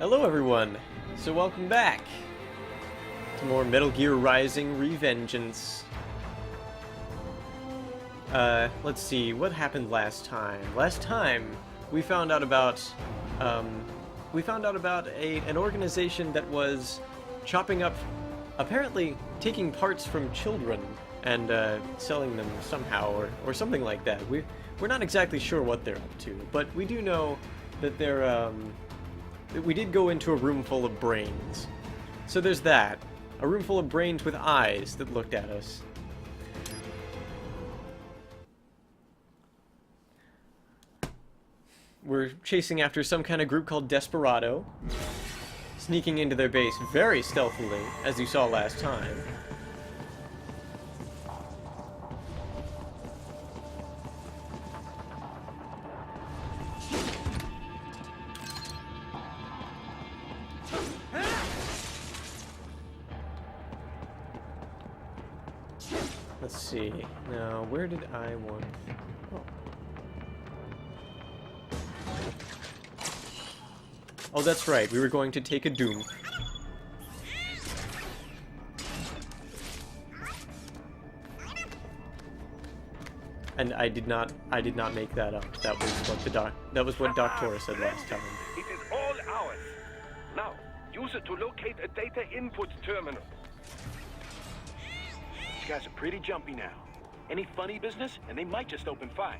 Hello everyone! So welcome back to more Metal Gear Rising Revengeance. Let's see, what happened last time? Last time, we found out about, an organization that was chopping up, apparently taking parts from children and, selling them somehow, or something like that. We're not exactly sure what they're up to, but we do know that they're, we did go into a room full of brains. So there's that. A room full of brains with eyes that looked at us. We're chasing after some kind of group called Desperado. Sneaking into their base very stealthily, as you saw last time. Let's see. Now, where did I want... Oh, that's right. We were going to take a Doom. And I did not make that up. That was what Doctor said last time. It is all ours. Now, use it to locate a data input terminal. These guys are pretty jumpy now. Any funny business, and they might just open fire.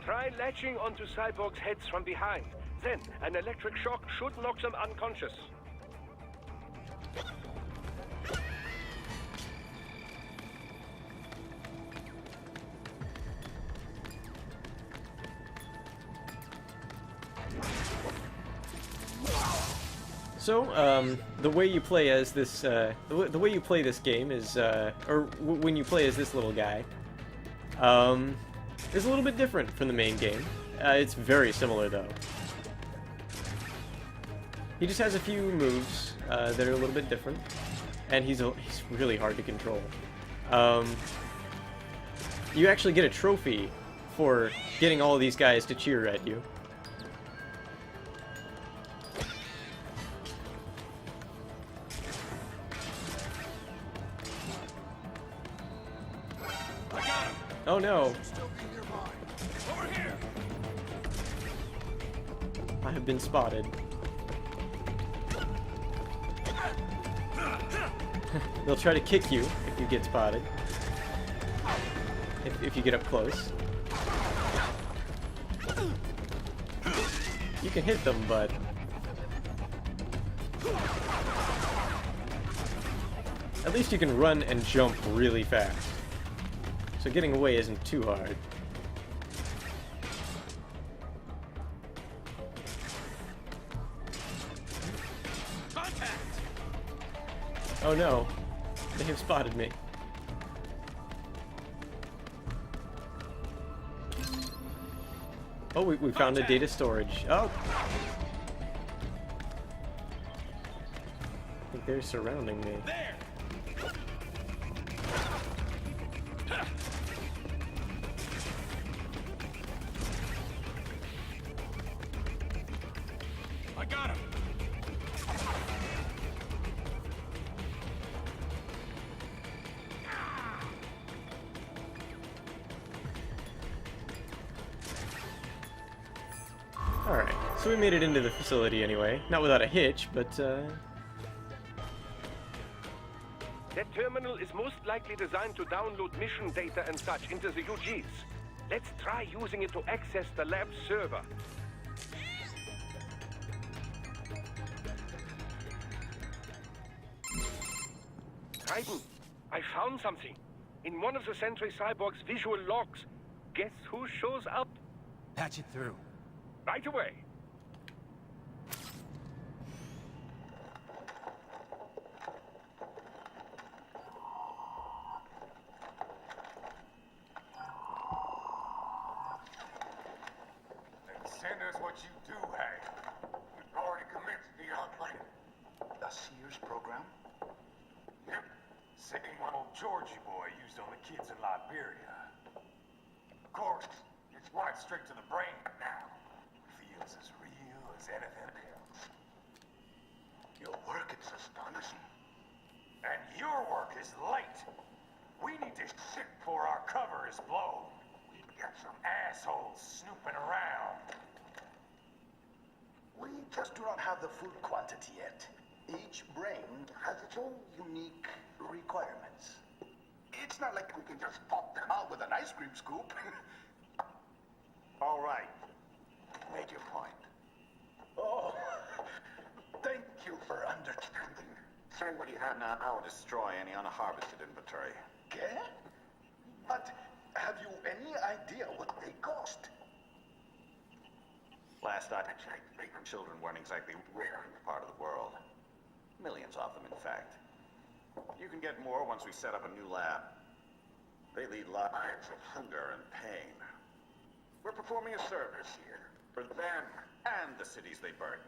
Try latching onto Cyborg's heads from behind. Then, an electric shock should knock them unconscious. So, the way you play as this, the way you play this game is, when you play as this little guy, is a little bit different from the main game. It's very similar, though. He just has a few moves that are a little bit different, and he's really hard to control. You actually get a trophy for getting all of these guys to cheer at you. Oh no! I have been spotted. They'll try to kick you if you get spotted. If you get up close. You can hit them, but... at least you can run and jump really fast. So getting away isn't too hard. Contact! Oh no, they have spotted me. Oh, we found a data storage. Oh! I think they're surrounding me. There! I got him! Alright, so we made it into the facility anyway. Not without a hitch, but, That terminal is most likely designed to download mission data and such into the UGs. Let's try using it to access the lab server. Raiden, I found something. In one of the Sentry Cyborg's visual logs. Guess who shows up? Patch it through. Right away. Send us what you do have. We've already commenced the planning. A Sears program? Yep. Same one old Georgie boy used on the kids in Liberia. Of course, it's right straight to the brain now. Feels as anything else. Your work is astonishing. And your work is late. We need to ship before our cover is blown. We've got some assholes snooping around. We just do not have the full quantity yet. Each brain has its own unique requirements. It's not like we can just pop them out with an ice cream scoop. All right. Make your point. Oh, thank you for understanding. Say what you have now, or destroy any unharvested inventory. Okay? But have you any idea what they cost? Last I checked, children weren't exactly rare in the part of the world. Millions of them, in fact. You can get more once we set up a new lab. They lead lives of hunger and pain. We're performing a service here for them and the cities they burden.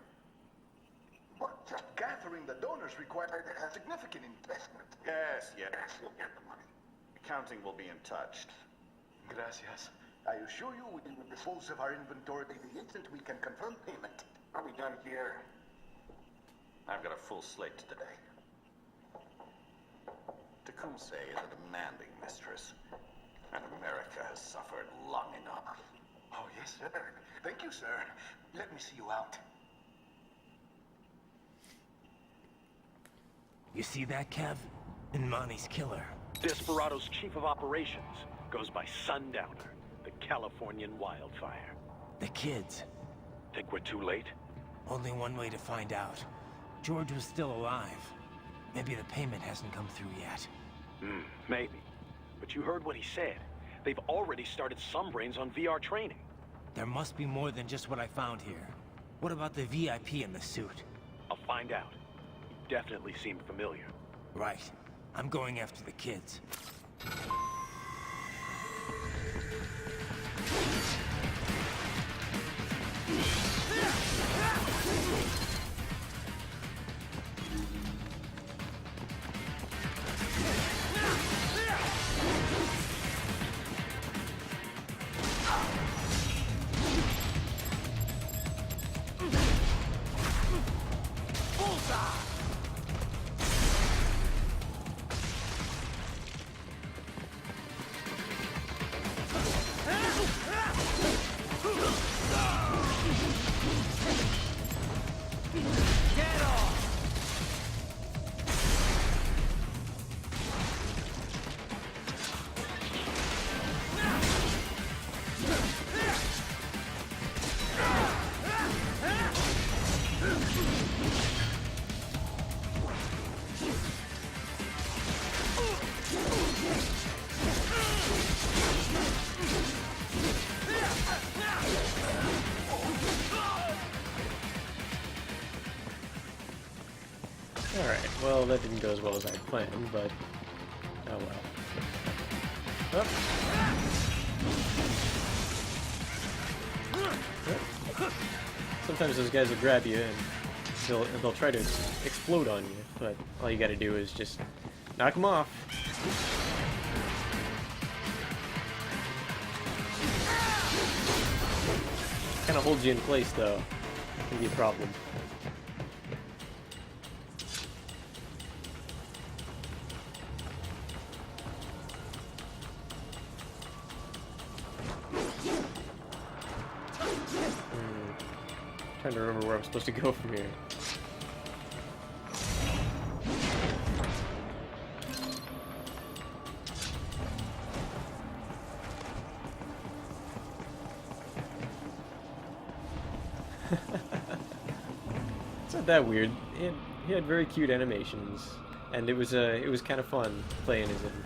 But just gathering the donors required a significant investment. Yes, you'll get the money. Accounting will be in touch. Gracias. I assure you we will dispose of our inventory the instant we can confirm payment. Are we done here? I've got a full slate today. Tecumseh is a demanding mistress, and America has suffered long enough. Oh, yes, sir. Thank you, sir. Let me see you out. You see that, Kev? Inmani's killer. Desperado's chief of operations goes by Sundowner, the Californian wildfire. The kids. Think we're too late? Only one way to find out. George was still alive. Maybe the payment hasn't come through yet. Maybe. But you heard what he said. They've already started some brains on VR training. There must be more than just what I found here. What about the VIP in the suit? I'll find out. He definitely seemed familiar. Right. I'm going after the kids. Alright, well that didn't go as well as I planned, but oh well. Up. Sometimes those guys will grab you and they'll try to explode on you, but all you gotta do is just knock them off. Kind of holds you in place though. That can be a problem. Trying to remember where I'm supposed to go from here. It's not that weird. He had very cute animations, and it was kind of fun playing as him.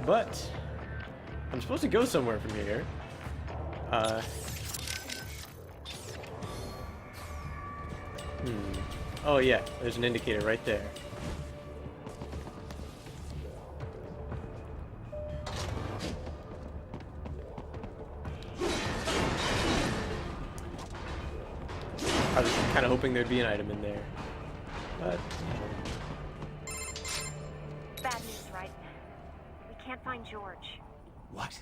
But I'm supposed to go somewhere from here. Oh yeah, there's an indicator right there. I was kind of hoping there'd be an item in there, but Bad news, right? We can't find George. What?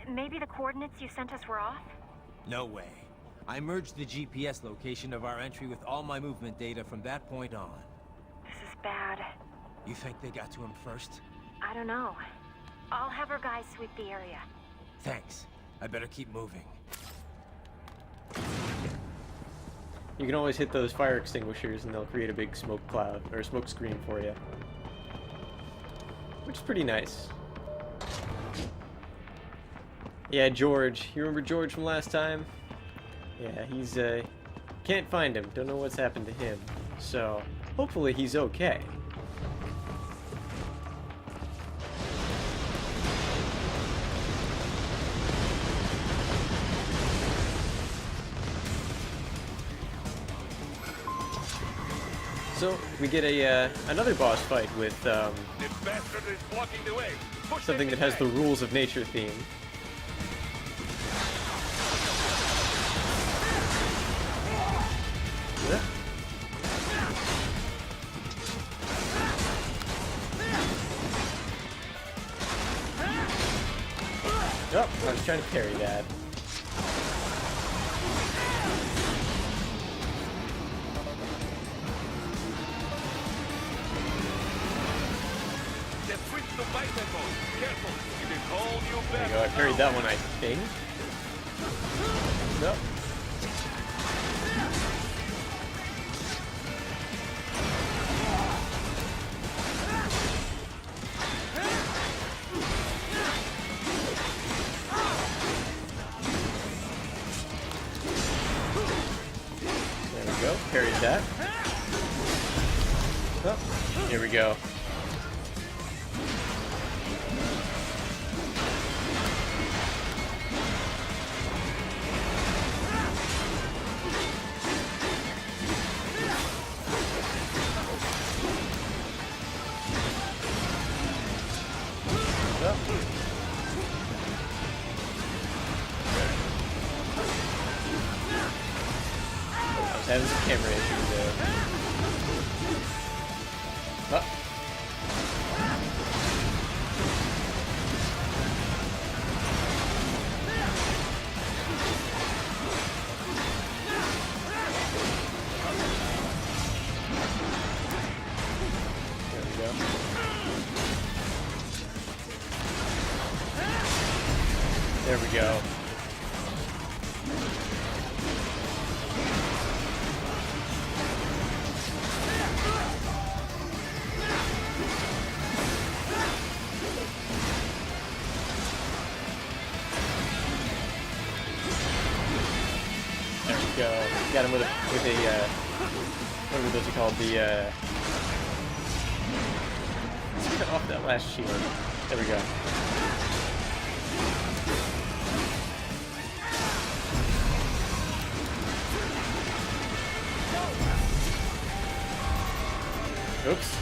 Maybe the coordinates you sent us were off? No way. I merged the GPS location of our entry with all my movement data from that point on. This is bad. You think they got to him first? I don't know. I'll have our guys sweep the area. Thanks. I better keep moving. You can always hit those fire extinguishers and they'll create a big smoke cloud, or smoke screen for you. Which is pretty nice. Yeah, George. You remember George from last time? Yeah, he's, can't find him. Don't know what's happened to him. So, hopefully he's okay. So, we get a, another boss fight with, The bastard is blocking the way. Push something that has the rules of nature theme. Yeah. Oh, I was trying to parry that. Let's switch to bicep mode. Careful, it is all you There you back. go, I parried that one, I think. Nope. There we go, parried that. Oh, here we go. I was having some camera issues there. Oh. There we go. There we go. There we go. Got him with a what were those called? The let's get off that last shield. There we go. Oops.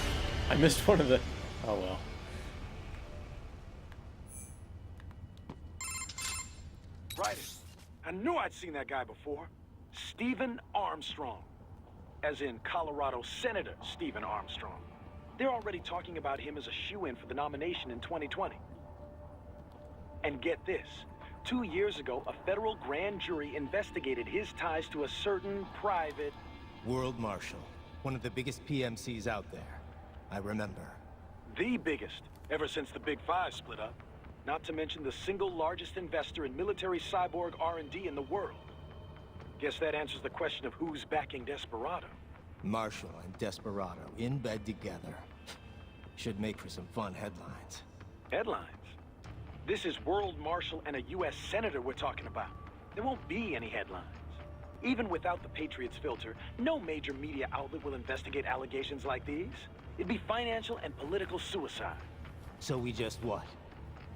I missed one of the... Oh well. Right. I knew I'd seen that guy before. Stephen Armstrong. As in Colorado Senator Stephen Armstrong. They're already talking about him as a shoo-in for the nomination in 2020. And get this. 2 years ago, a federal grand jury investigated his ties to a certain private... World Marshal. One of the biggest PMCs out there. I remember. The biggest, ever since the Big Five split up. Not to mention the single largest investor in military cyborg R&D in the world. Guess that answers the question of who's backing Desperado. Marshall and Desperado in bed together. Should make for some fun headlines. Headlines? This is World Marshal and a U.S. Senator we're talking about. There won't be any headlines. Even without the Patriots filter, no major media outlet will investigate allegations like these. It'd be financial and political suicide. So we just what?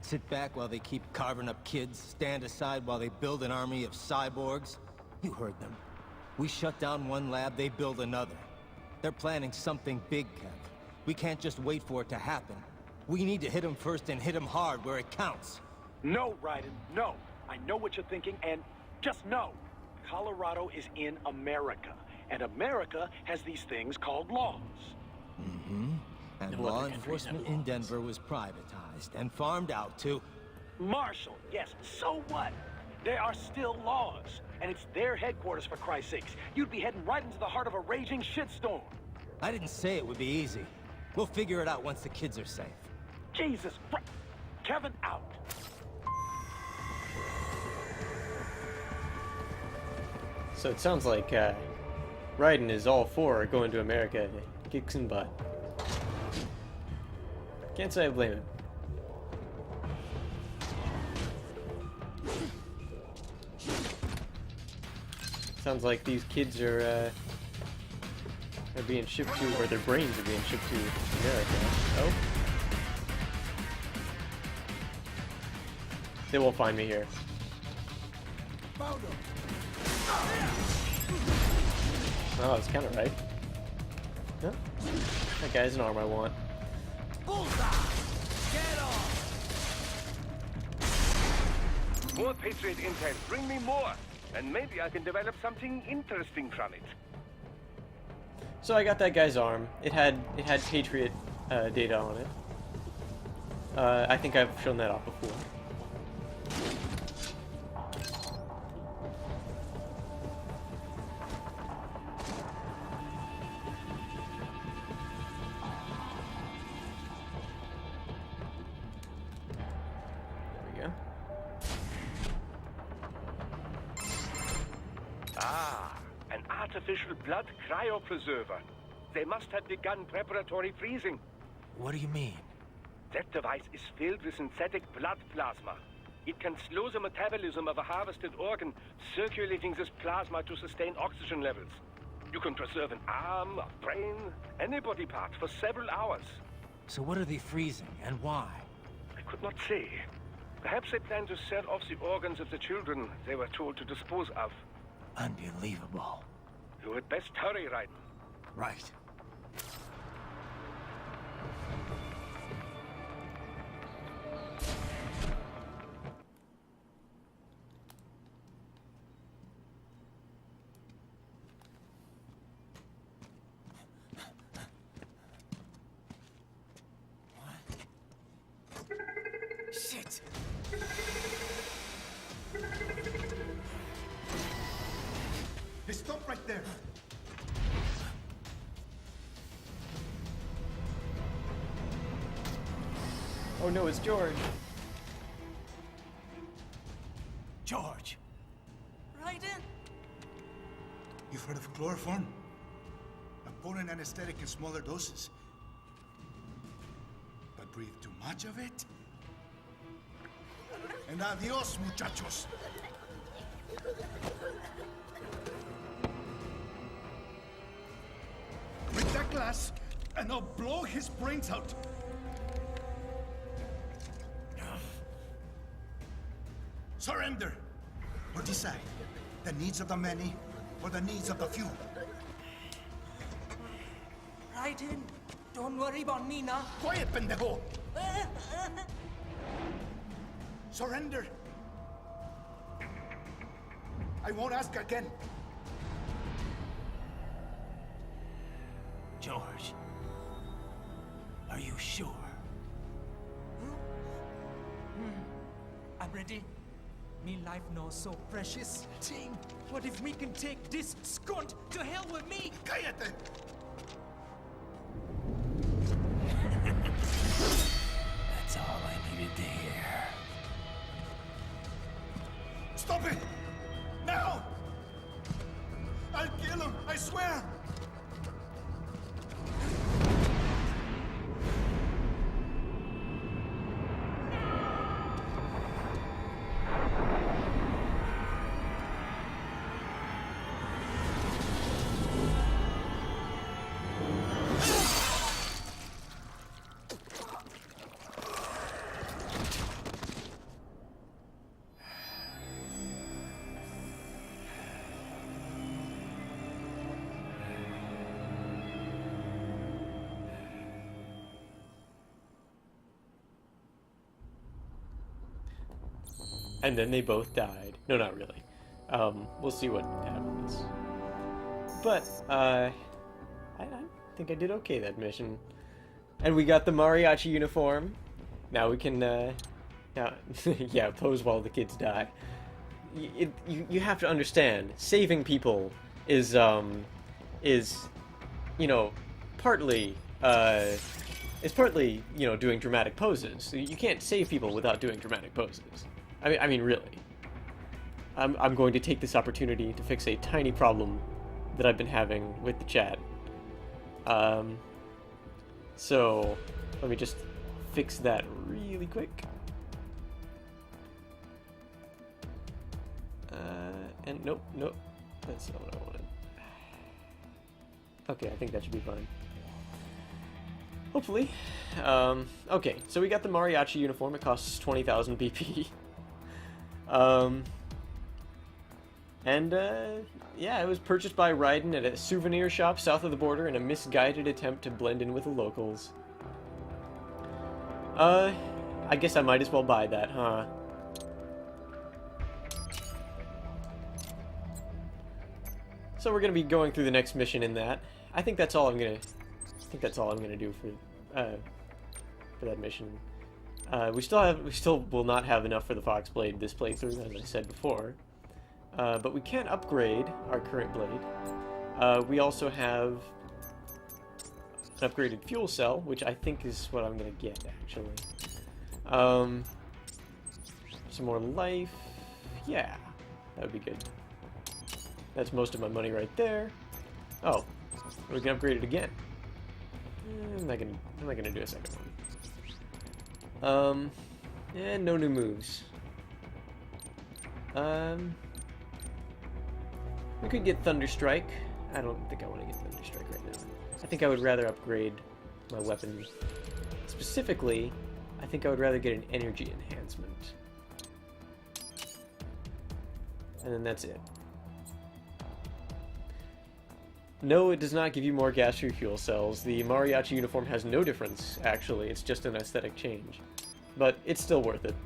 Sit back while they keep carving up kids, stand aside while they build an army of cyborgs? You heard them. We shut down one lab, they build another. They're planning something big, Kev. We can't just wait for it to happen. We need to hit them first and hit them hard where it counts. No, Raiden, no. I know what you're thinking, and just know. Colorado is in America, and America has these things called laws. Mm-hmm. And No law other country has enforcement in laws. Denver was privatized and farmed out to... Marshall, yes, so what? There are still laws, and it's their headquarters, for Christ's sakes. You'd be heading right into the heart of a raging shitstorm. I didn't say it would be easy. We'll figure it out once the kids are safe. Jesus Christ. Kevin, out. So it sounds like Raiden is all for going to America to kick some butt. Can't say I blame him. Sounds like these kids are being shipped to, or their brains are being shipped to America. Oh. They won't find me here. Oh, that's kind of right. Huh? That guy's an arm I want. More Patriot intel. Bring me more. And maybe I can develop something interesting from it. So I got that guy's arm. It had Patriot data on it. I think I've shown that off before. There we go. Ah, an artificial blood cryopreserver. They must have begun preparatory freezing. What do you mean? That device is filled with synthetic blood plasma. It can slow the metabolism of a harvested organ, circulating this plasma to sustain oxygen levels. You can preserve an arm, a brain, any body part for several hours. So what are they freezing, and why? I could not say. Perhaps they plan to sell off the organs of the children they were told to dispose of. Unbelievable. You had best hurry, Raiden. Right. Shit! Hey, stop right there. Oh no, it's George. George! Right in. You've heard of chloroform? A potent anesthetic in smaller doses. But breathe too much of it? And adios, muchachos. Break that glass, and I'll blow his brains out. Surrender, or decide the needs of the many or the needs of the few. Right in. Don't worry about me now. Quiet, pendejo! Surrender. I won't ask again. George. Are you sure? I'm ready. Me life now so precious. Ting, what if we can take this skunt to hell with me? Cállate! That's all I needed to hear. Stop it! Now! I'll kill him, I swear! And then they both died. No, not really. We'll see what happens. But, I think I did okay that mission. And we got the mariachi uniform. Now we can, now, yeah, pose while the kids die. You have to understand, saving people is, you know, partly, you know, doing dramatic poses. You can't save people without doing dramatic poses. I mean, really. I'm going to take this opportunity to fix a tiny problem that I've been having with the chat. So, let me just fix that really quick. And nope, that's not what I wanted. Okay, I think that should be fine. Hopefully. Okay, so we got the mariachi uniform. It costs 20,000 BP. Yeah, it was purchased by Raiden at a souvenir shop south of the border in a misguided attempt to blend in with the locals. I guess I might as well buy that, huh? So we're gonna be going through the next mission in that. I think that's all I'm gonna do for that mission. We still will not have enough for the Fox Blade this playthrough, as I said before. But we can upgrade our current blade. We also have an upgraded fuel cell, which I think is what I'm gonna get, actually. Some more life. Yeah, that would be good. That's most of my money right there. Oh, we can upgrade it again. I'm not gonna do a second one. And no new moves. We could get Thunderstrike. I don't think I want to get Thunderstrike right now. I think I would rather upgrade my weapon. Specifically, I think I would rather get an energy enhancement. And then that's it. No, it does not give you more gas for your fuel cells. The mariachi uniform has no difference, actually. It's just an aesthetic change. But it's still worth it.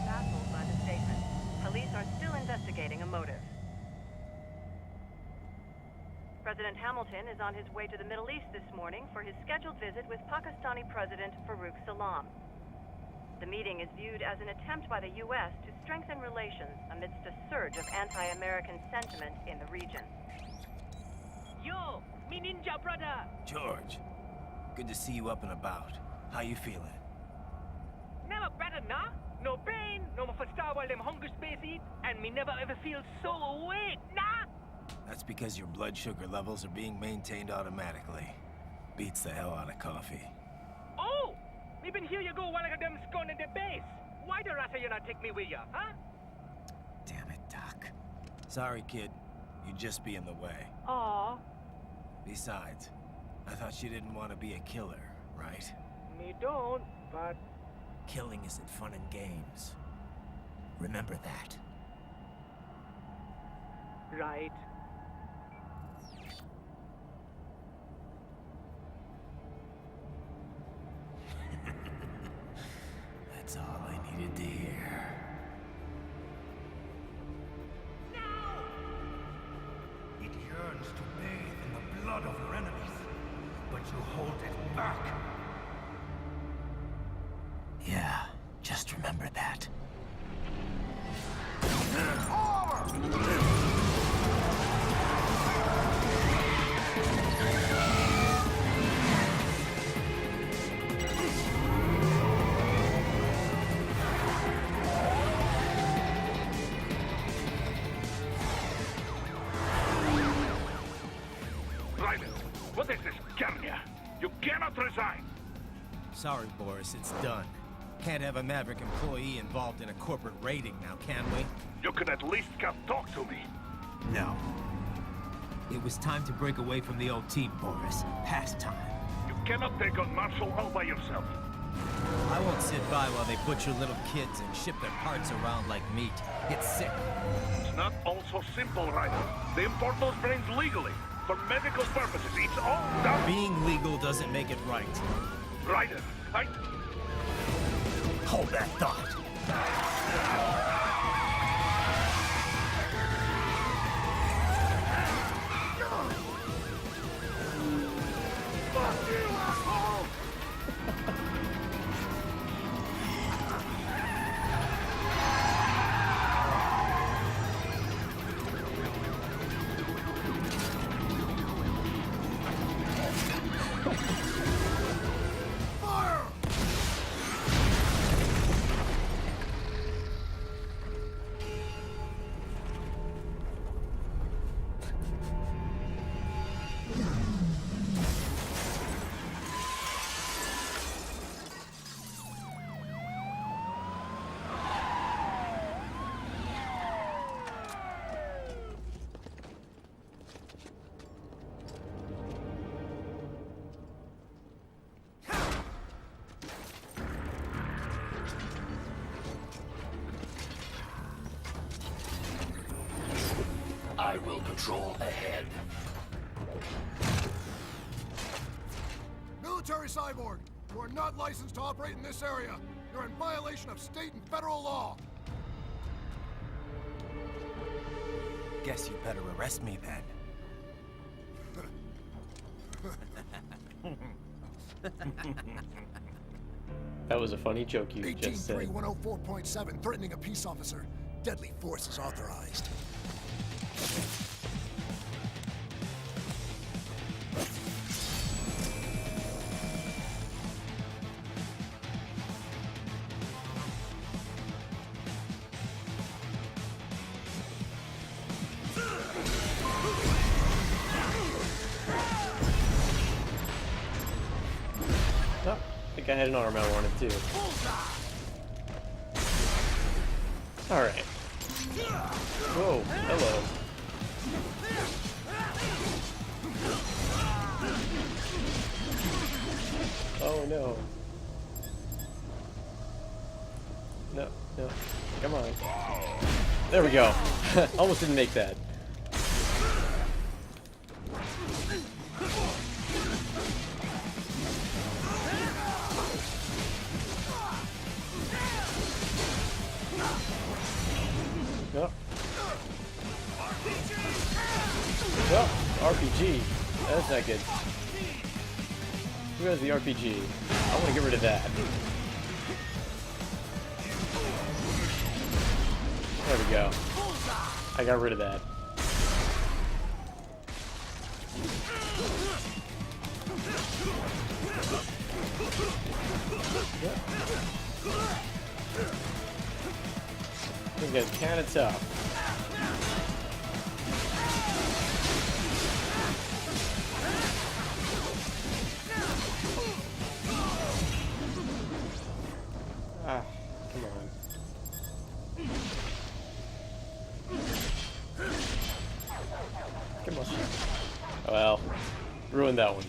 Baffled by the statement, police are still investigating a motive. President Hamilton is on his way to the Middle East this morning for his scheduled visit with Pakistani President Farouk Salam. The meeting is viewed as an attempt by the U.S. to strengthen relations amidst a surge of anti-American sentiment in the region. Yo, me ninja brother! George, good to see you up and about. How you feeling? Never better, nah? No pain, no more star while them hunger space eat, and me never ever feel so awake, nah? That's because your blood sugar levels are being maintained automatically. Beats the hell out of coffee. Oh! Me been here you go while I got them scone in the base. Why the rasta you not take me with ya, huh? Damn it, Doc. Sorry, kid. You'd just be in the way. Aw. Besides, I thought you didn't want to be a killer, right? Me don't, but... Killing isn't fun and games. Remember that. Right. That's all I needed to hear. It yearns to bathe in the blood of your enemies, but you hold it back. Yeah, just remember that. Raiden, what is this Gamnia? You cannot resign. Sorry, Boris, it's done. Can't have a Maverick employee involved in a corporate raiding now, can we? You can at least come talk to me. No. It was time to break away from the old team, Boris. Past time. You cannot take on Marshall all by yourself. I won't sit by while they butcher little kids and ship their parts around like meat. It's sick. It's not all so simple, Raiden. They import those brains legally. For medical purposes, it's all done. Being legal doesn't make it right. Ryder, Hold that thought. Fuck you, asshole! I will patrol ahead. Military cyborg, you are not licensed to operate in this area. You're in violation of state and federal law. Guess you better arrest me then. That was a funny joke you just said. 183104.7, threatening a peace officer. Deadly force is authorized. Oh, I think I had an arm I wanted too. Alright. Whoa, hello. Oh no. No, no. Come on. There we go. Almost didn't make that. No. Well, RPG. That's not good. Who has the RPG? I want to get rid of that. There we go. I got rid of that. This guy's kind of tough. Ah, come on. Come on. Well, ruined that one.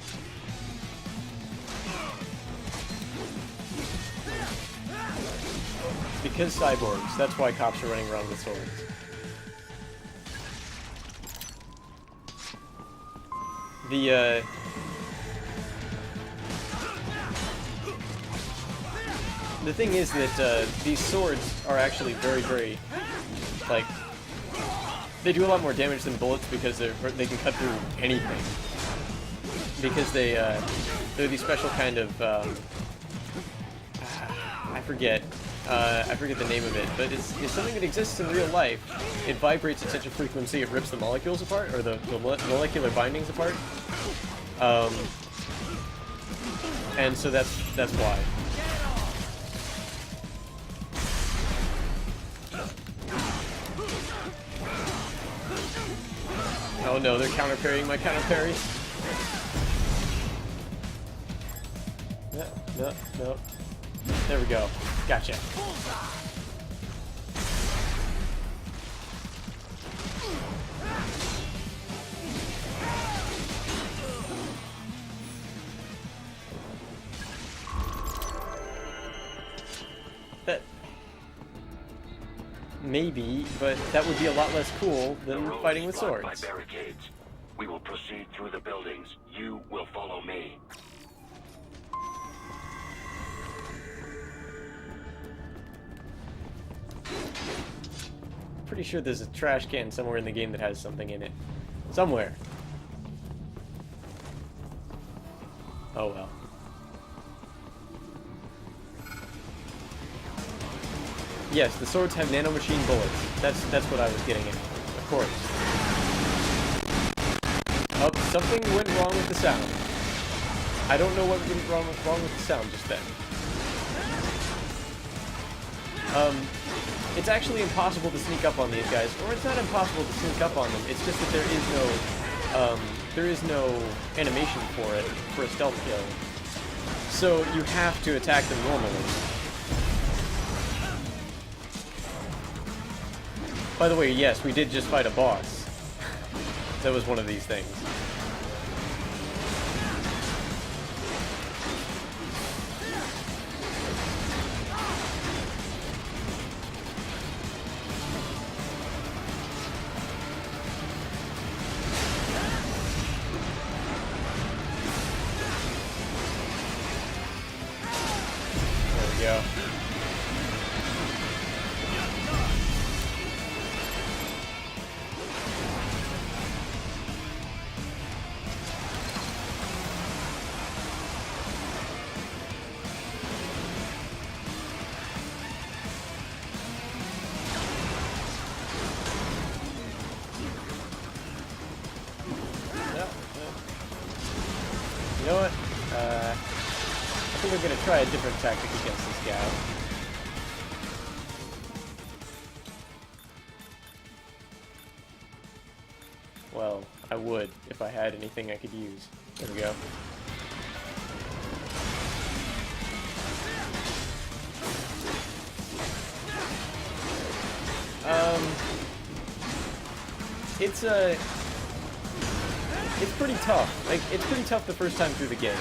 Because cyborgs, that's why cops are running around with swords. The thing is that these swords are actually very, very, like, they do a lot more damage than bullets because they can cut through anything. Because they're these special kind of, I forget the name of it, but it's something that exists in real life. It vibrates at such a frequency it rips the molecules apart, or the molecular bindings apart. And so that's why. Oh no, they're counter-parrying my counter-parries. No, no, no. There we go. Gotcha. That... Maybe, but that would be a lot less cool than fighting with swords. Barricades. We will proceed through the buildings. You will follow me. Pretty sure there's a trash can somewhere in the game that has something in it. Somewhere. Oh well. Yes, the swords have nanomachine bullets. That's what I was getting at. Of course. Oh, something went wrong with the sound. I don't know what went wrong with the sound just then. It's actually impossible to sneak up on these guys, or it's not impossible to sneak up on them. It's just that there is no animation for it for a stealth kill. So you have to attack them normally. By the way, yes, we did just fight a boss. That was one of these things. There we go. You know what? I think I'm gonna try a different tactic against this guy. Well, I would if I had anything I could use. There we go. It's pretty tough. Like, it's pretty tough the first time through the game.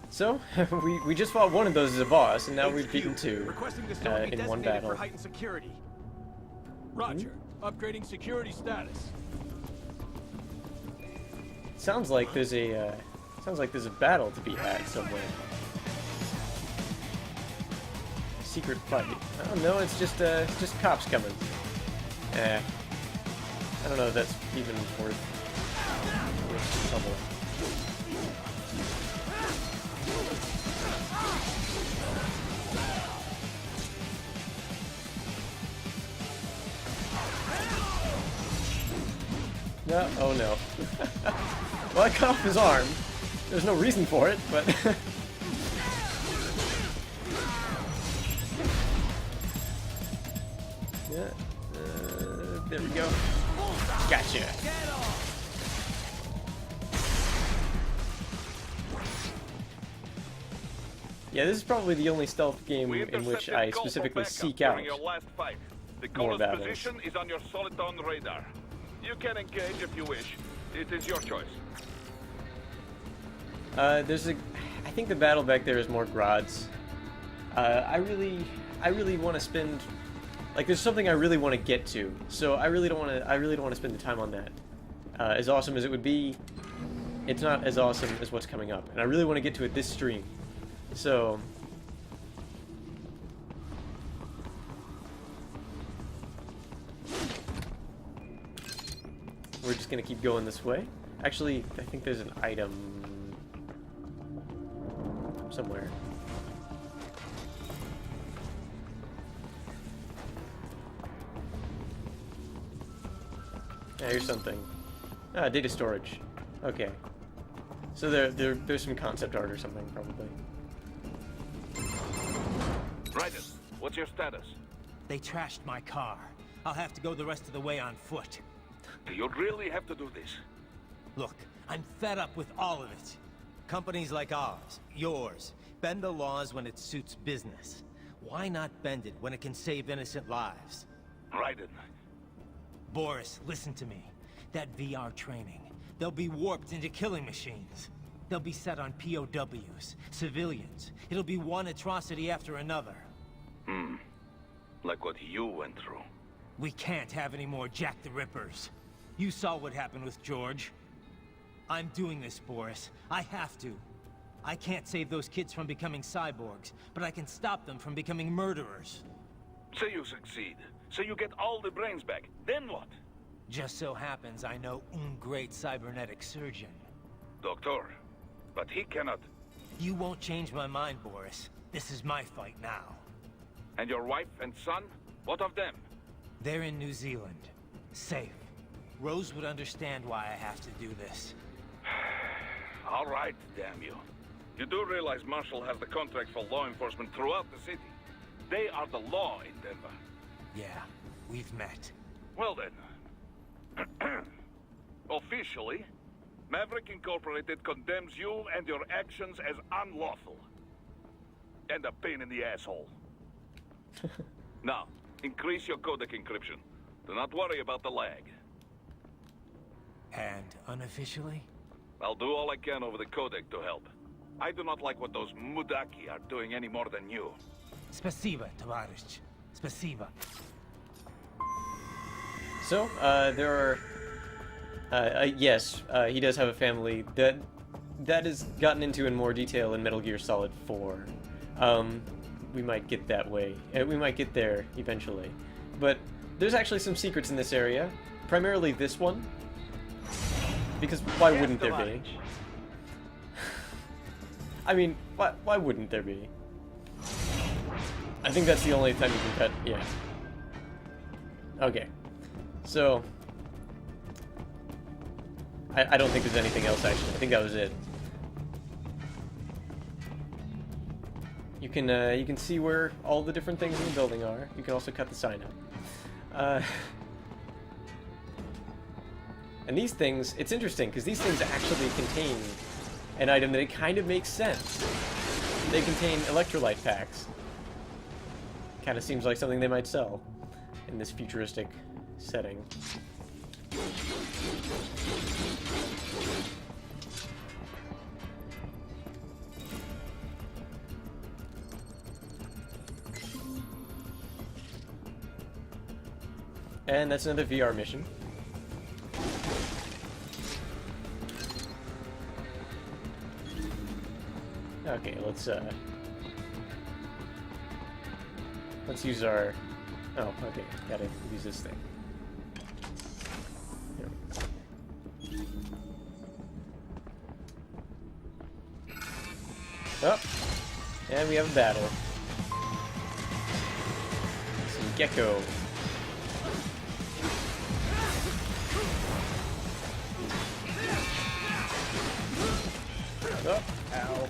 So, we just fought one of those as a boss, and now we've beaten two in one battle. For heightened security. Roger. Upgrading security status. Sounds like there's a battle to be had somewhere. Secret fight. Oh no, it's just cops coming. I don't know if that's even worth trouble. No, oh no. Well, I cut off his arm. There's no reason for it, but... yeah, there we go. Gotcha. Yeah, this is probably the only stealth game in which I specifically seek out more battles. Position is on your Soliton radar. You can engage if you wish. It is your choice. I think the battle back there is more Grods. I really want to spend, like, there's something I really want to get to, so I really don't want to spend the time on that. As awesome as it would be, it's not as awesome as what's coming up, and I really want to get to it this stream. So we're just gonna keep going this way. Actually, I think there's an item somewhere. Yeah, here's something. Ah, data storage. Okay. So there's some concept art or something, probably. Right What's your status? They trashed my car. I'll have to go the rest of the way on foot. Do you really have to do this? Look, I'm fed up with all of it. Companies like ours, yours, bend the laws when it suits business. Why not bend it when it can save innocent lives? Raiden. Boris, listen to me. That VR training, they'll be warped into killing machines. They'll be set on POWs, civilians. It'll be one atrocity after another. Like what you went through. We can't have any more Jack the Rippers. You saw what happened with George. I'm doing this, Boris. I have to. I can't save those kids from becoming cyborgs, but I can stop them from becoming murderers. Say you succeed. Say you get all the brains back. Then what? Just so happens I know un great cybernetic surgeon. Doctor. But he cannot. You won't change my mind, Boris. This is my fight now. And your wife and son? What of them? They're in New Zealand. Safe. Rose would understand why I have to do this. All right, damn you. You do realize Marshall has the contract for law enforcement throughout the city. They are the law in Denver. Yeah, we've met. Well then. Officially, Maverick Incorporated condemns you and your actions as unlawful. And a pain in the asshole. Now, increase your codec encryption. Do not worry about the lag. And unofficially? I'll do all I can over the codec to help. I do not like what those Mudaki are doing any more than you. Spasiba, Tavarish. Spasiba. So, there are... yes, he does have a family. That is gotten into in more detail in Metal Gear Solid 4. We might get that way. We might get there eventually. But there's actually some secrets in this area. Primarily this one. Because why wouldn't there be? I mean, why wouldn't there be? I think that's the only time you can cut... yeah. Okay. So... I don't think there's anything else, actually. I think that was it. You can see where all the different things in the building are. You can also cut the sign out. And these things, it's interesting, because these things actually contain an item that kind of makes sense. They contain electrolyte packs. Kind of seems like something they might sell in this futuristic setting. And that's another VR mission. Okay, let's use our... oh, okay, gotta use this thing. There we go. Oh, and we have a battle. Some gecko. Oh, ow.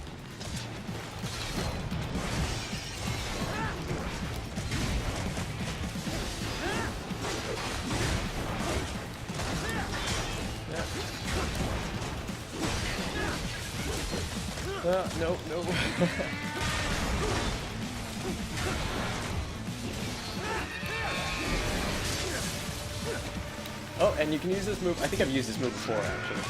No, no. Oh, and you can use this move. I think I've used this move before, actually.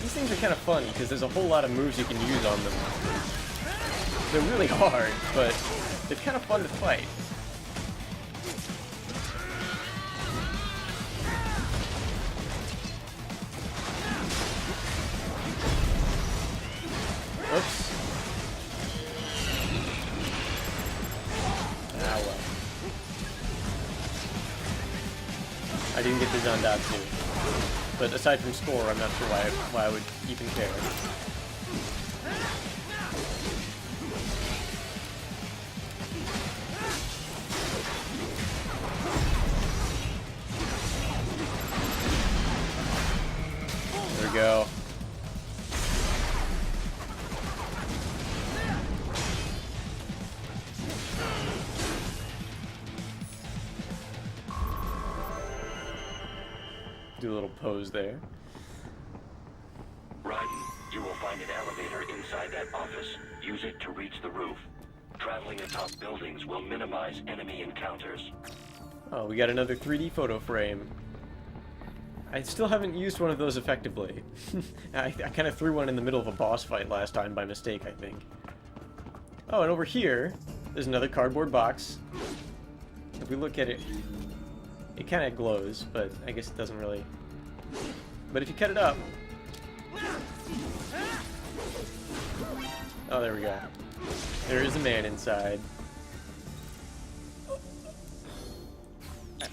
These things are kind of fun because there's a whole lot of moves you can use on them. They're really hard, but they're kind of fun to fight. Oops. Ah, well. I didn't get the Zandatsu. But aside from score, I'm not sure why I would even care. There we go. Do a little pose there. Raiden, you will find an elevator inside that office. Use it to reach the roof. Traveling atop buildings will minimize enemy encounters. Oh, we got another 3D photo frame. I still haven't used one of those effectively. I kind of threw one in the middle of a boss fight last time by mistake, I think. Oh, and over here, there's another cardboard box. If we look at it, it kind of glows, but I guess it doesn't really. But if you cut it up... Oh, there we go. There is a man inside. I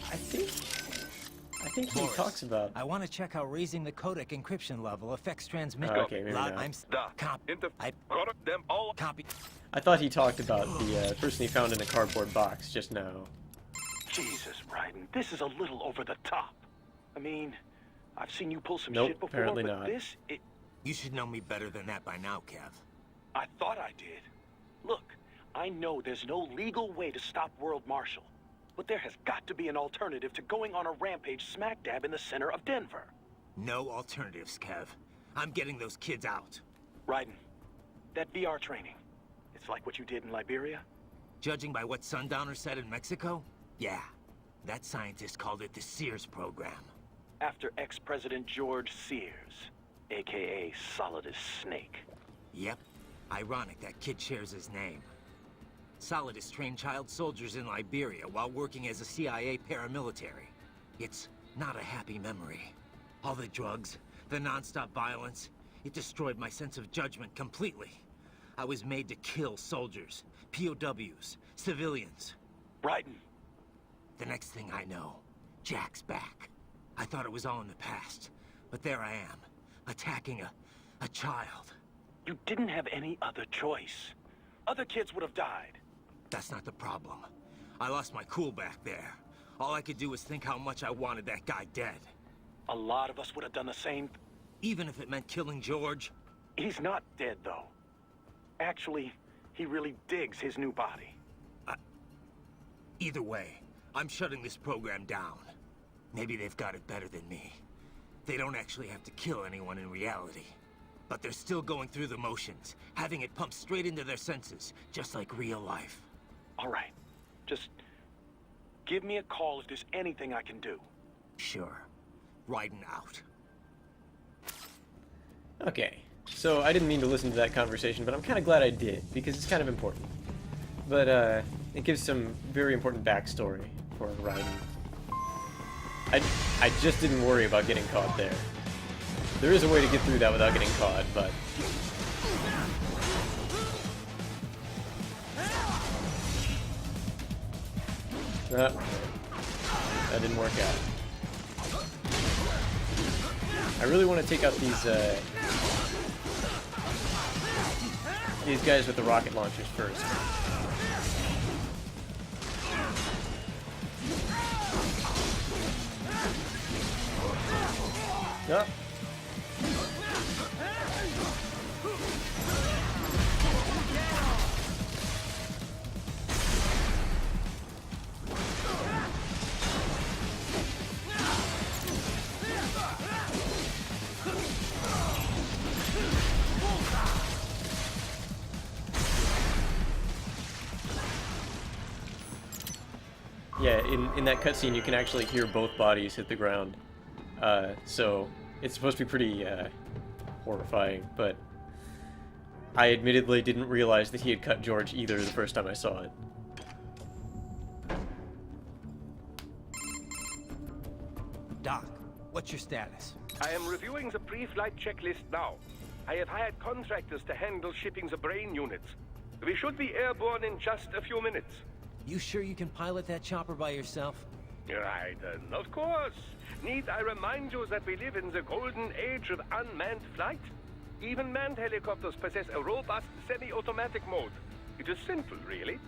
think he Morris, talks about... I want to check how raising the codec encryption level affects transmission. Okay, maybe not. Copy. I thought he talked about the person he found in a cardboard box just now. Jesus, Raiden, this is a little over the top. I mean, I've seen you pull some Nope, shit before, apparently but not. this, You should know me better than that by now, Kev. I thought I did. Look, I know there's no legal way to stop World Marshal, but there has got to be an alternative to going on a rampage smack dab in the center of Denver. No alternatives, Kev. I'm getting those kids out. Raiden, that VR training, it's like what you did in Liberia? Judging by what Sundowner said in Mexico, yeah. That scientist called it the Sears program. After ex-President George Sears, a.k.a. Solidus Snake. Yep. Ironic that kid shares his name. Solidus trained child soldiers in Liberia while working as a CIA paramilitary. It's not a happy memory. All the drugs, the non-stop violence, it destroyed my sense of judgment completely. I was made to kill soldiers, POWs, civilians. Raiden. The next thing I know, Jack's back. I thought it was all in the past, but there I am, attacking a child. You didn't have any other choice. Other kids would have died. That's not the problem. I lost my cool back there. All I could do was think how much I wanted that guy dead. A lot of us would have done the same. Even if it meant killing George? He's not dead, though. Actually, he really digs his new body. Either way, I'm shutting this program down. Maybe they've got it better than me. They don't actually have to kill anyone in reality. But they're still going through the motions, having it pumped straight into their senses, just like real life. All right. Just give me a call if there's anything I can do. Sure. Raiden out. Okay, so I didn't mean to listen to that conversation, but I'm kind of glad I did, because it's kind of important. But, it gives some very important backstory for Raiden. I just didn't worry about getting caught there. There is a way to get through that without getting caught, but... that didn't work out. I really want to take out these guys with the rocket launchers first. Yep. Yeah, in that cutscene you can actually hear both bodies hit the ground. So it's supposed to be pretty horrifying, but I admittedly didn't realize that he had cut George either the first time I saw it. Doc, what's your status? I am reviewing the pre-flight checklist now. I have hired contractors to handle shipping the brain units. We should be airborne in just a few minutes. You sure you can pilot that chopper by yourself? Raiden, of course. Need I remind you that we live in the golden age of unmanned flight? Even manned helicopters possess a robust semi-automatic mode. It is simple, really.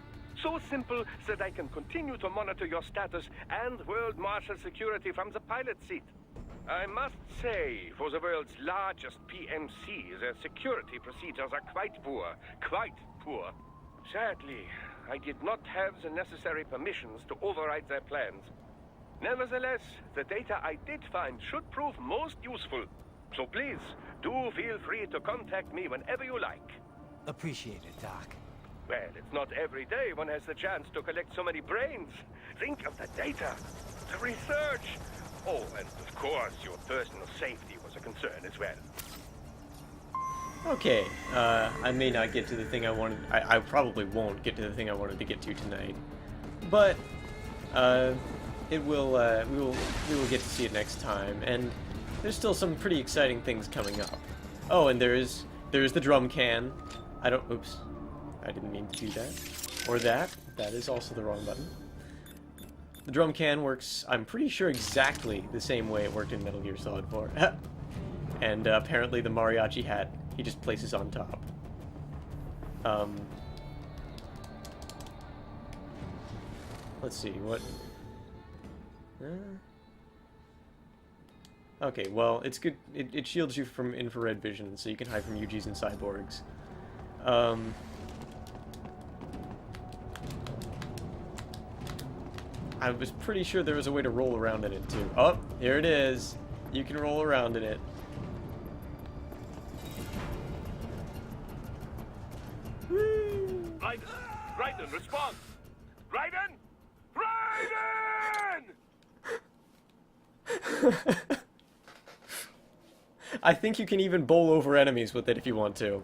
So simple that I can continue to monitor your status and world marshal security from the pilot seat. I must say, for the world's largest PMC, their security procedures are quite poor. Quite poor. Sadly, I did not have the necessary permissions to override their plans. Nevertheless, the data I did find should prove most useful. So please, do feel free to contact me whenever you like. Appreciate it, Doc. Well, it's not every day one has the chance to collect so many brains. Think of the data, the research. Oh, and of course, your personal safety was a concern as well. Okay, I may not get to the thing I wanted. I probably won't get to the thing I wanted to get to tonight, but it will. We will get to see it next time, and there's still some pretty exciting things coming up. Oh, and there's the drum can. Oops, I didn't mean to do that. Or that. That is also the wrong button. The drum can works, I'm pretty sure, exactly the same way it worked in Metal Gear Solid 4. And apparently the mariachi hat, he just places on top. Let's see, what... Okay, well, it's good. It shields you from infrared vision, so you can hide from UGs and cyborgs. I was pretty sure there was a way to roll around in it, too. Oh, here it is. You can roll around in it. Raiden, respond! Raiden! Raiden! I think you can even bowl over enemies with it if you want to.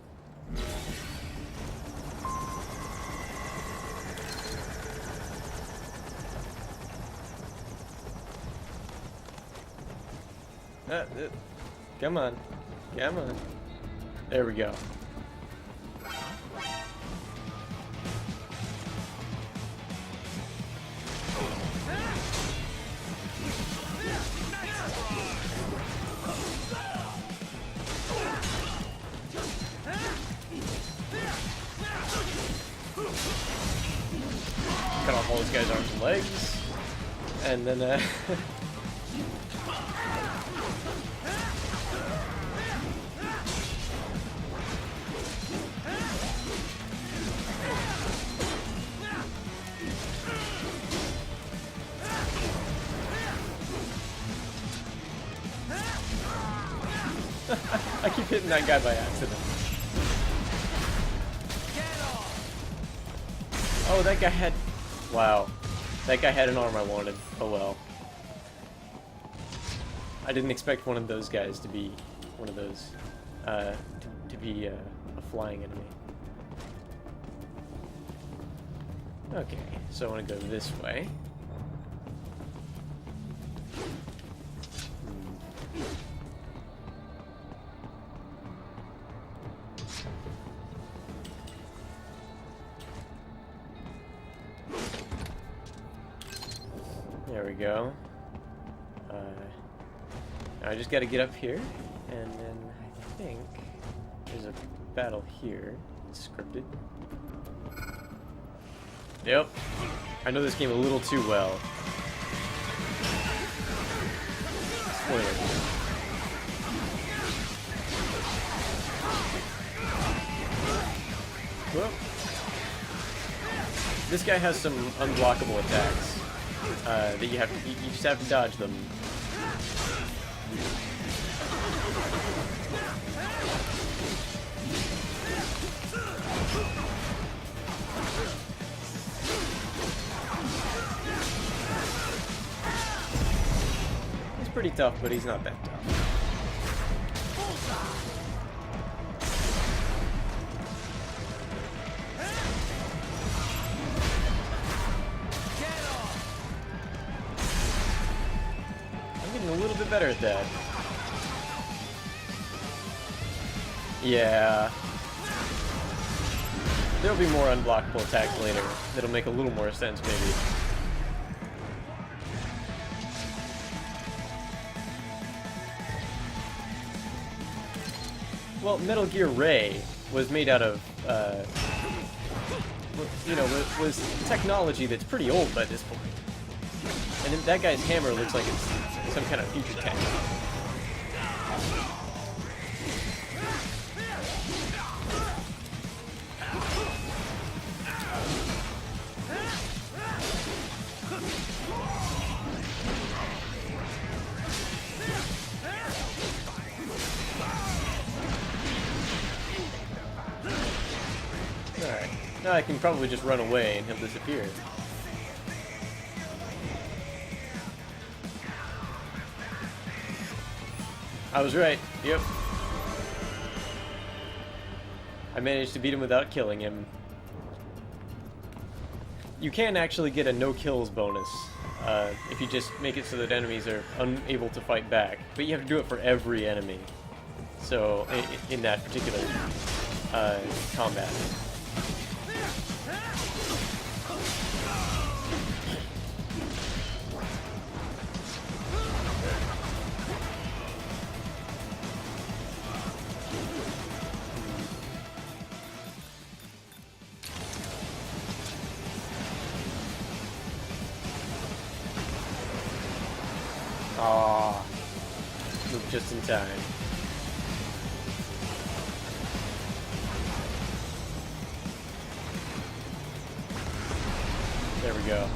Come on. Come on. There we go. Cut off all this guy's arms and legs. And then, I keep hitting that guy by accident. Oh, that guy had... Wow. That guy had an arm I wanted. Oh well. I didn't expect one of those guys to be one of those, to be a flying enemy. Okay, so I want to go this way. There we go. I just got to get up here, and then I think there's a battle here. It's scripted. Yep. I know this game a little too well. Spoiler. Whoop. This guy has some unblockable attacks. That you just have to dodge them. He's pretty tough, but he's not that tough. A little bit better at that. Yeah. There'll be more unblockable attacks later. That'll make a little more sense, maybe. well, Metal Gear Ray was made out of, you know, was technology that's pretty old by this point. And then that guy's hammer looks like it's some kind of future tech. Alright, now I can probably just run away and he'll disappear. I was right, yep. I managed to beat him without killing him. You can actually get a no-kills bonus if you just make it so that enemies are unable to fight back, but you have to do it for every enemy. So, in that particular combat. Aww. Moved just in time. There we go.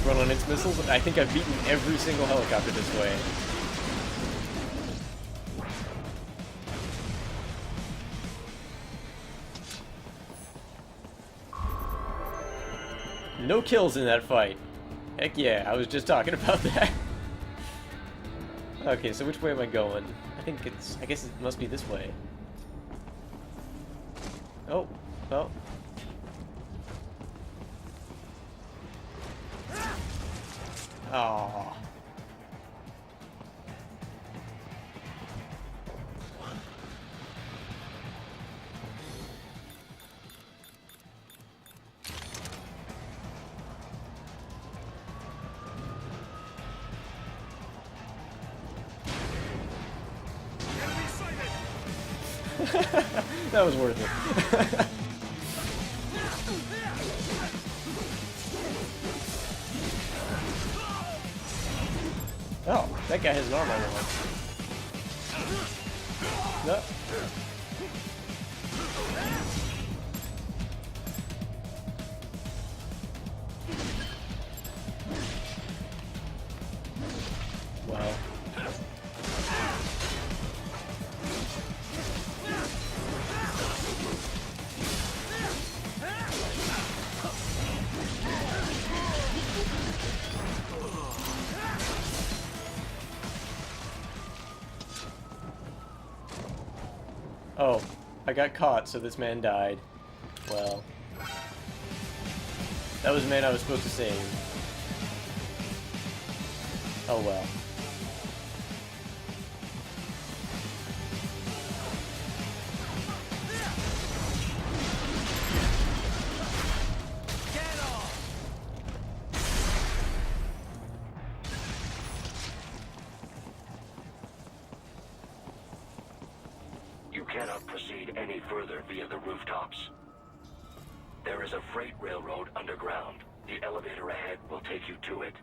Run on its missiles. I think I've beaten every single helicopter this way. No kills in that fight. Heck yeah, I was just talking about that. Okay, so which way am I going? I guess it must be this way. Oh, well. Aww. That was worth it. Oh, that guy has an arm on him. No. Wow. Oh, I got caught, so this man died. Well, that was the man I was supposed to save. Oh well. You cannot proceed any further via the rooftops. There is a freight railroad underground. The elevator ahead will take you to it.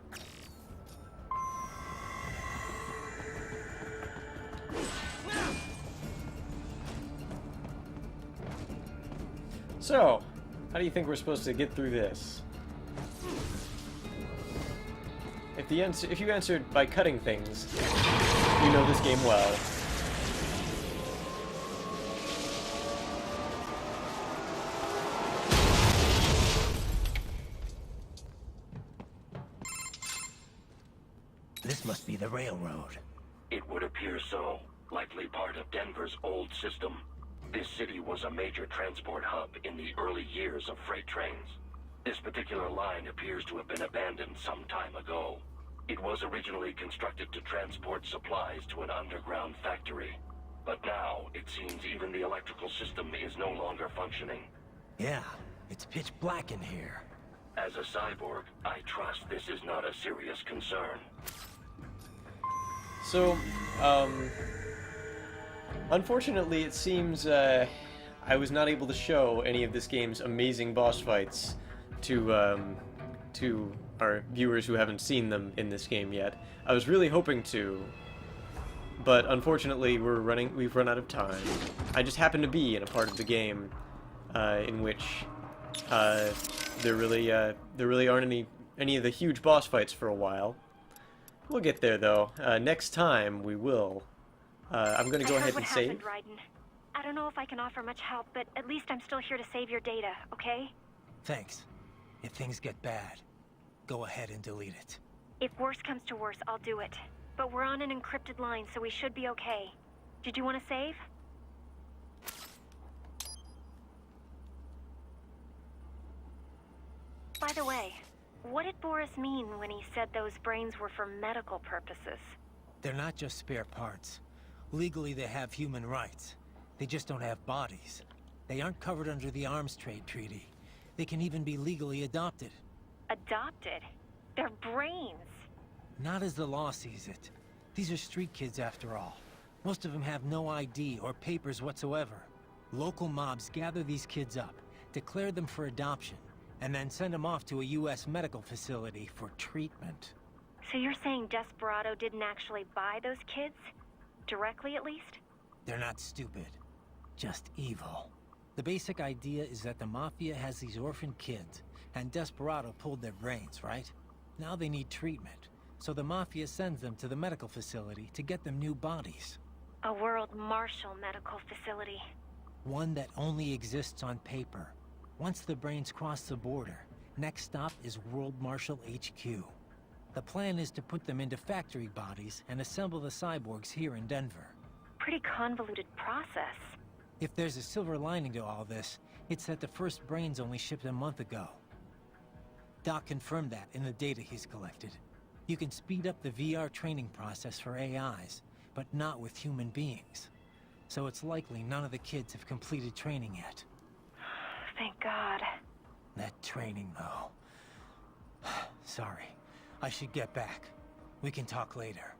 So, how do you think we're supposed to get through this? If you answered by cutting things, you know this game well. This must be the railroad. It would appear so. Likely part of Denver's old system. This city was a major transport hub in the early years of freight trains. This particular line appears to have been abandoned some time ago. It was originally constructed to transport supplies to an underground factory. But now, it seems even the electrical system is no longer functioning. Yeah, it's pitch black in here. As a cyborg, I trust this is not a serious concern. So, unfortunately, it seems I was not able to show any of this game's amazing boss fights to our viewers who haven't seen them in this game yet. I was really hoping to, but unfortunately we've run out of time. I just happen to be in a part of the game in which there really aren't any of the huge boss fights for a while. We'll get there though. Next time we will. I'm gonna go ahead and save. Raiden. I don't know if I can offer much help, but at least I'm still here to save your data, okay? Thanks. If things get bad, go ahead and delete it. If worse comes to worse, I'll do it. But we're on an encrypted line, so we should be okay. Did you want to save? By the way, what did Boris mean when he said those brains were for medical purposes? They're not just spare parts. Legally, they have human rights. They just don't have bodies. They aren't covered under the Arms Trade Treaty. They can even be legally adopted. Adopted? They're brains! Not as the law sees it. These are street kids after all. Most of them have no ID or papers whatsoever. Local mobs gather these kids up, declare them for adoption, and then send them off to a U.S. medical facility for treatment. So you're saying Desperado didn't actually buy those kids? Directly, at least? They're not stupid. Just evil. The basic idea is that the Mafia has these orphan kids, and Desperado pulled their brains, right? Now they need treatment, so the Mafia sends them to the medical facility to get them new bodies. A World Marshal medical facility. One that only exists on paper. Once the brains cross the border, next stop is World Marshal HQ. The plan is to put them into factory bodies and assemble the cyborgs here in Denver. Pretty convoluted process. If there's a silver lining to all this, it's that the first brains only shipped a month ago. Doc confirmed that in the data he's collected. You can speed up the VR training process for AIs, but not with human beings. So it's likely none of the kids have completed training yet. Thank God. That training, though. Sorry. I should get back. We can talk later.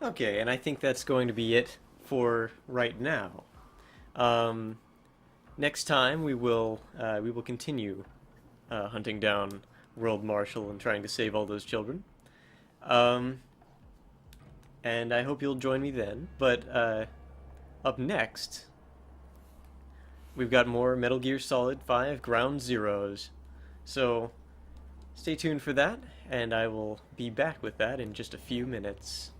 Okay, and I think that's going to be it for right now. Next time we will continue hunting down World Marshal and trying to save all those children. And I hope you'll join me then. But up next, we've got more Metal Gear Solid 5 Ground Zeroes. So stay tuned for that, and I will be back with that in just a few minutes.